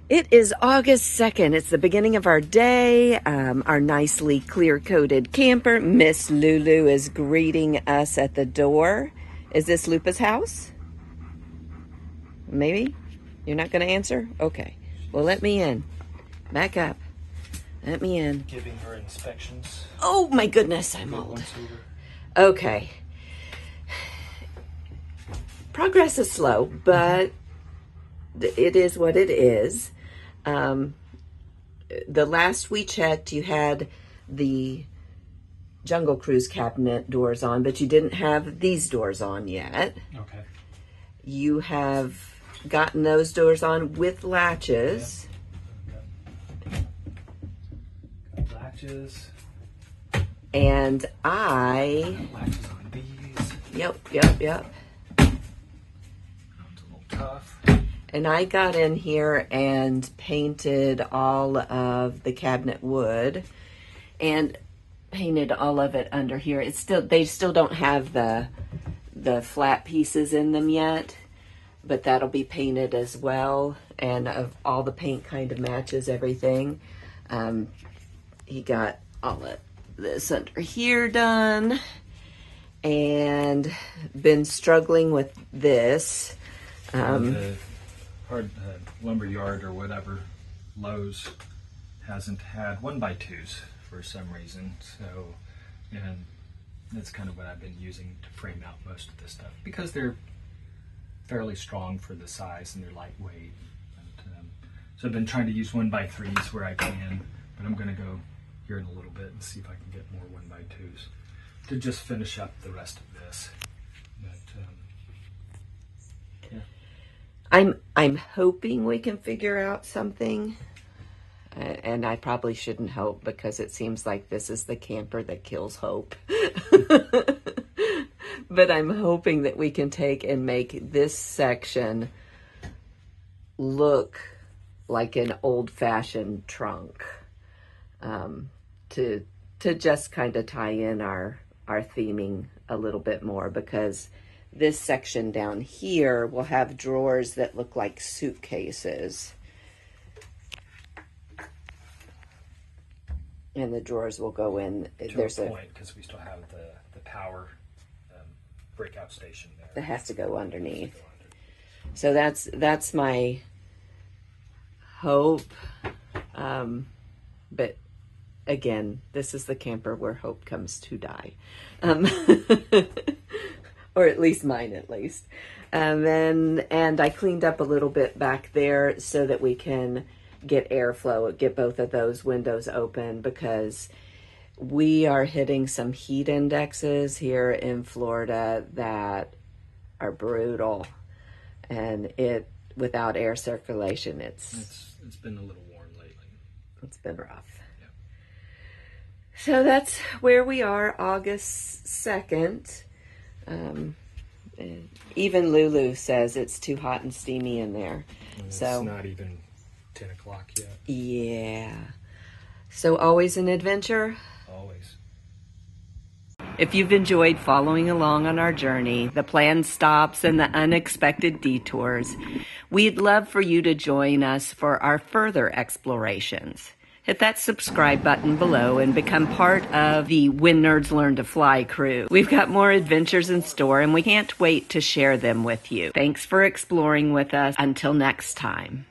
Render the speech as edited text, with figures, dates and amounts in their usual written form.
It is August 2nd. It's the beginning of our day. Our nicely clear-coated camper, Miss Lulu, is greeting us at the door. Is this Lupa's house? Maybe? You're not going to answer? Okay. Well, let me in. Back up. Let me in. Giving her inspections. Oh, my goodness, I'm old. Okay. Progress is slow, but it is what it is. The last we checked, you had the Jungle Cruise cabinet doors on, but you didn't have these doors on yet. Okay. You have gotten those doors on with latches. Yeah. Got latches. And Got latches on these. Yep. It's a little tough. And I got in here and painted all of the cabinet wood and painted all of it under here. They still don't have the flat pieces in them yet, but that'll be painted as well. And of all the paint kind of matches everything. He got all of this under here done and been struggling with this. The hard lumber yard or whatever, Lowe's hasn't had 1x2s for some reason, so and that's kind of what I've been using to frame out most of this stuff because they're fairly strong for the size and they're lightweight. So I've been trying to use 1x3s where I can, but I'm going to go here in a little bit and see if I can get more 1x2s to just finish up the rest of this. But yeah. I'm hoping we can figure out something, and I probably shouldn't hope because it seems like this is the camper that kills hope. But I'm hoping that we can take and make this section look like an old-fashioned trunk, to just kind of tie in our theming a little bit more, because this section down here will have drawers that look like suitcases. And the drawers will go in. There's a point because we still have the power breakout station there. That has to go underneath. So that's my hope. But again, this is the camper where hope comes to die. Or at least mine, at least. And I cleaned up a little bit back there so that we can get airflow, get both of those windows open, because we are hitting some heat indexes here in Florida that are brutal. And without air circulation, it's been a little warm lately. It's been rough. Yeah. So that's where we are, August 2nd. Even Lulu says it's too hot and steamy in there. It's so not even 10 o'clock yet. Yeah. So always an adventure? Always. If you've enjoyed following along on our journey, the planned stops and the unexpected detours, we'd love for you to join us for our further explorations. Hit that subscribe button below and become part of the When Nerds Learn to Fly crew. We've got more adventures in store and we can't wait to share them with you. Thanks for exploring with us. Until next time.